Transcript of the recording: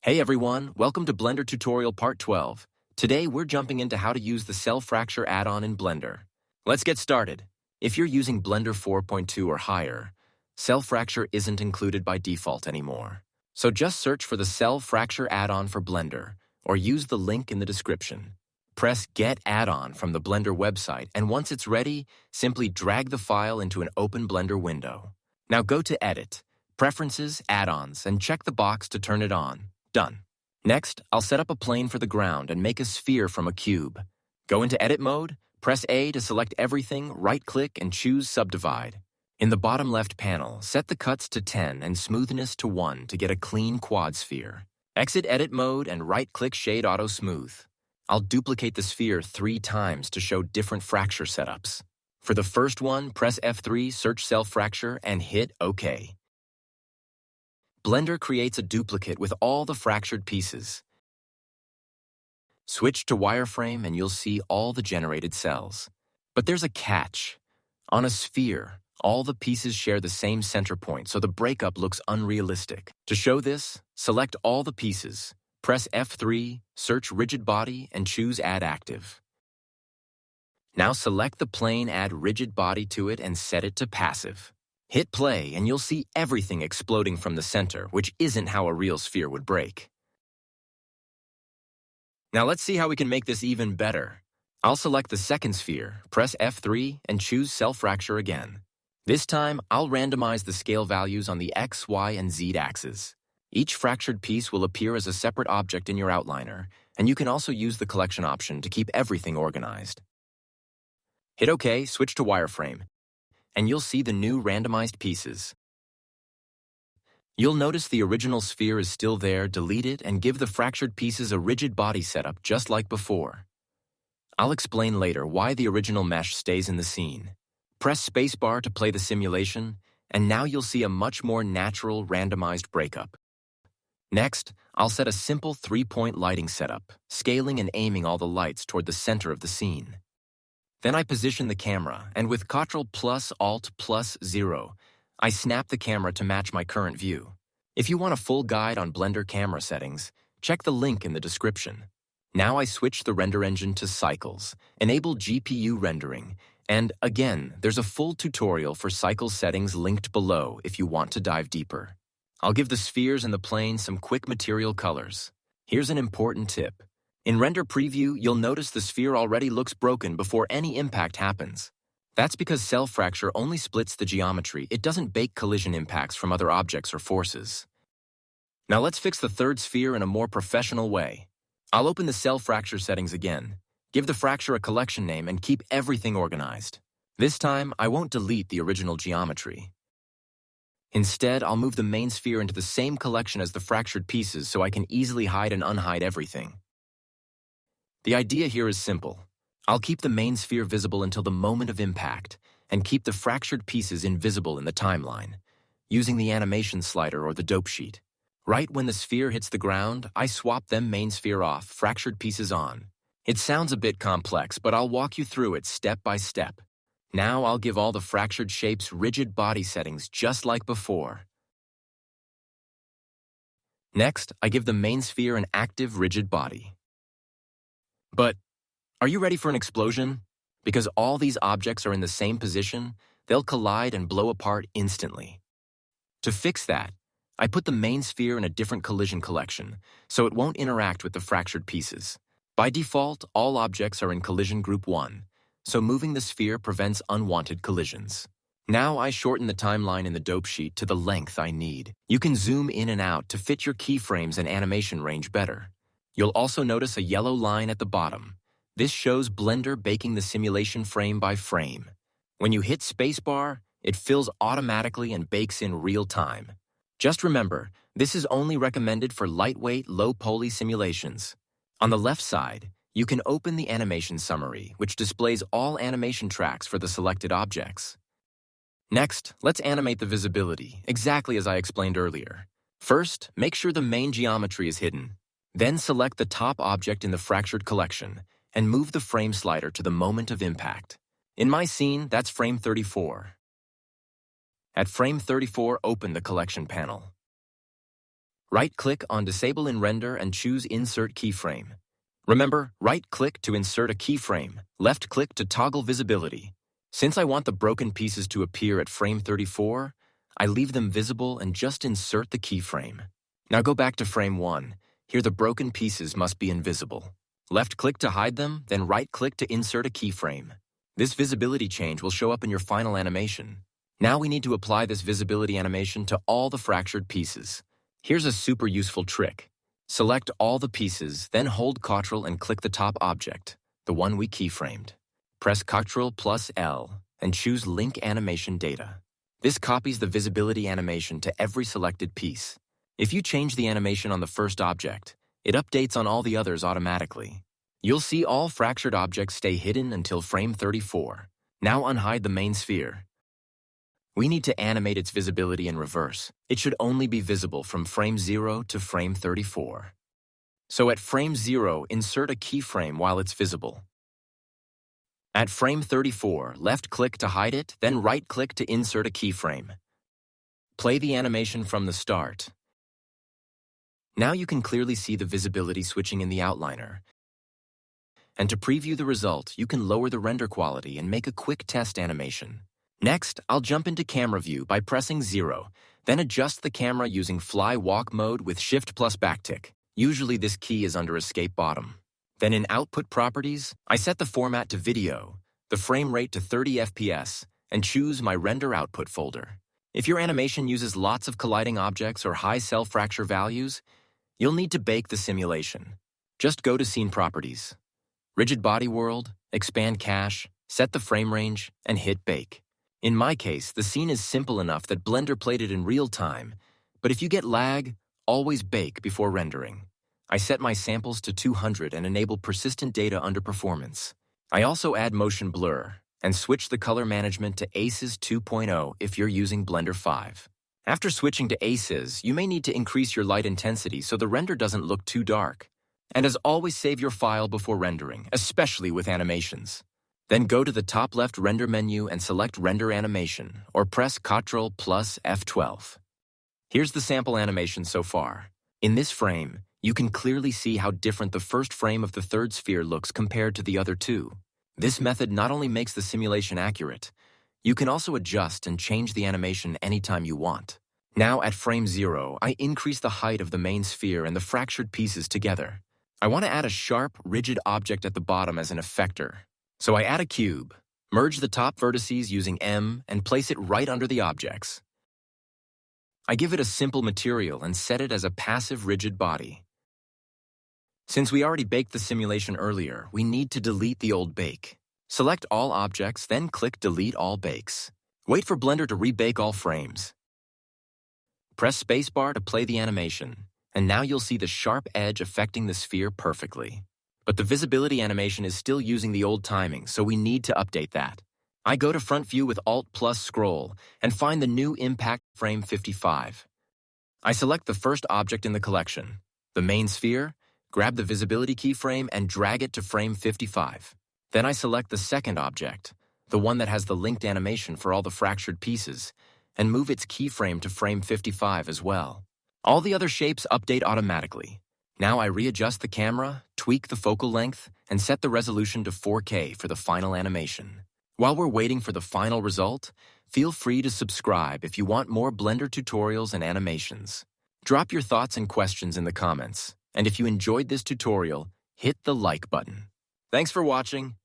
Hey everyone, welcome to Blender Tutorial Part 12. Today we're jumping into how to use the Cell Fracture add-on in Blender. Let's get started. If you're using Blender 4.2 or higher, Cell Fracture isn't included by default anymore. So just search for the Cell Fracture add-on for Blender, or use the link in the description. Press Get Add-on from the Blender website, and once it's ready, simply drag the file into an open Blender window. Now go to Edit, Preferences, Add-ons, and check the box to turn it on. Done. Next, I'll set up a plane for the ground and make a sphere from a cube. Go into Edit mode, press A to select everything, right-click, and choose Subdivide. In the bottom left panel, set the cuts to 10 and smoothness to 1 to get a clean quad sphere. Exit Edit mode and right-click Shade Auto Smooth. I'll duplicate the sphere 3 times to show different fracture setups. For the first one, press F3, search Cell Fracture, and hit OK. Blender creates a duplicate with all the fractured pieces. Switch to wireframe and you'll see all the generated cells. But there's a catch. On a sphere, all the pieces share the same center point, so the breakup looks unrealistic. To show this, select all the pieces, press F3, search Rigid Body, and choose Add Active. Now select the plane, add Rigid Body to it, and set it to Passive. Hit play and you'll see everything exploding from the center, which isn't how a real sphere would break. Now let's see how we can make this even better. I'll select the second sphere, press F3, and choose Cell Fracture again. This time, I'll randomize the scale values on the X, Y, and Z axes. Each fractured piece will appear as a separate object in your outliner, and you can also use the collection option to keep everything organized. Hit OK, switch to wireframe, and you'll see the new randomized pieces. You'll notice the original sphere is still there. Delete it and give the fractured pieces a rigid body setup just like before. I'll explain later why the original mesh stays in the scene. Press spacebar to play the simulation, and now you'll see a much more natural randomized breakup. Next, I'll set a simple 3-point lighting setup, scaling and aiming all the lights toward the center of the scene. Then I position the camera, and with Ctrl+Alt+0, I snap the camera to match my current view. If you want a full guide on Blender camera settings, check the link in the description. Now I switch the render engine to Cycles, enable GPU rendering, and again, there's a full tutorial for Cycle settings linked below if you want to dive deeper. I'll give the spheres and the plane some quick material colors. Here's an important tip. In Render Preview, you'll notice the sphere already looks broken before any impact happens. That's because Cell Fracture only splits the geometry. It doesn't bake collision impacts from other objects or forces. Now let's fix the third sphere in a more professional way. I'll open the Cell Fracture settings again, give the fracture a collection name, and keep everything organized. This time, I won't delete the original geometry. Instead, I'll move the main sphere into the same collection as the fractured pieces so I can easily hide and unhide everything. The idea here is simple. I'll keep the main sphere visible until the moment of impact, and keep the fractured pieces invisible in the timeline, using the animation slider or the dope sheet. Right when the sphere hits the ground, I swap them main sphere off, fractured pieces on. It sounds a bit complex, but I'll walk you through it step by step. Now I'll give all the fractured shapes rigid body settings just like before. Next, I give the main sphere an active rigid body. But are you ready for an explosion? Because all these objects are in the same position, they'll collide and blow apart instantly. To fix that, I put the main sphere in a different collision collection, so it won't interact with the fractured pieces. By default, all objects are in collision group 1, so moving the sphere prevents unwanted collisions. Now I shorten the timeline in the dope sheet to the length I need. You can zoom in and out to fit your keyframes and animation range better. You'll also notice a yellow line at the bottom. This shows Blender baking the simulation frame by frame. When you hit spacebar, it fills automatically and bakes in real time. Just remember, this is only recommended for lightweight, low-poly simulations. On the left side, you can open the animation summary, which displays all animation tracks for the selected objects. Next, let's animate the visibility, exactly as I explained earlier. First, make sure the main geometry is hidden. Then select the top object in the fractured collection and move the frame slider to the moment of impact. In my scene, that's frame 34. At frame 34, open the collection panel. Right-click on Disable in Render and choose Insert Keyframe. Remember, right-click to insert a keyframe, left-click to toggle visibility. Since I want the broken pieces to appear at frame 34, I leave them visible and just insert the keyframe. Now go back to frame 1. Here the broken pieces must be invisible. Left-click to hide them, then right-click to insert a keyframe. This visibility change will show up in your final animation. Now we need to apply this visibility animation to all the fractured pieces. Here's a super useful trick. Select all the pieces, then hold Ctrl and click the top object, the one we keyframed. Press Ctrl plus L and choose Link Animation Data. This copies the visibility animation to every selected piece. If you change the animation on the first object, it updates on all the others automatically. You'll see all fractured objects stay hidden until frame 34. Now unhide the main sphere. We need to animate its visibility in reverse. It should only be visible from frame 0 to frame 34. So at frame 0, insert a keyframe while it's visible. At frame 34, left-click to hide it, then right-click to insert a keyframe. Play the animation from the start. Now you can clearly see the visibility switching in the outliner. And to preview the result, you can lower the render quality and make a quick test animation. Next, I'll jump into camera view by pressing 0, then adjust the camera using fly walk mode with Shift plus backtick. Usually this key is under Escape bottom. Then in Output Properties, I set the format to video, the frame rate to 30 FPS, and choose my Render Output folder. If your animation uses lots of colliding objects or high cell fracture values, you'll need to bake the simulation. Just go to Scene Properties, Rigid Body World, Expand Cache, set the frame range, and hit Bake. In my case, the scene is simple enough that Blender played it in real time, but if you get lag, always bake before rendering. I set my samples to 200 and enable persistent data under performance. I also add motion blur and switch the color management to ACES 2.0 if you're using Blender 5. After switching to ACES, you may need to increase your light intensity so the render doesn't look too dark. And as always, save your file before rendering, especially with animations. Then go to the top left render menu and select Render Animation, or press Ctrl plus F12. Here's the sample animation so far. In this frame, you can clearly see how different the first frame of the third sphere looks compared to the other two. This method not only makes the simulation accurate, you can also adjust and change the animation anytime you want. Now at frame 0, I increase the height of the main sphere and the fractured pieces together. I want to add a sharp, rigid object at the bottom as an effector. So I add a cube, merge the top vertices using M, and place it right under the objects. I give it a simple material and set it as a passive rigid body. Since we already baked the simulation earlier, we need to delete the old bake. Select all objects, then click Delete All Bakes. Wait for Blender to rebake all frames. Press spacebar to play the animation, and now you'll see the sharp edge affecting the sphere perfectly. But the visibility animation is still using the old timing, so we need to update that. I go to front view with Alt plus scroll and find the new impact frame 55. I select the first object in the collection, the main sphere, grab the visibility keyframe and drag it to frame 55. Then I select the second object, the one that has the linked animation for all the fractured pieces, and move its keyframe to frame 55 as well. All the other shapes update automatically. Now I readjust the camera, tweak the focal length, and set the resolution to 4K for the final animation. While we're waiting for the final result, feel free to subscribe if you want more Blender tutorials and animations. Drop your thoughts and questions in the comments, and if you enjoyed this tutorial, hit the like button. Thanks for watching.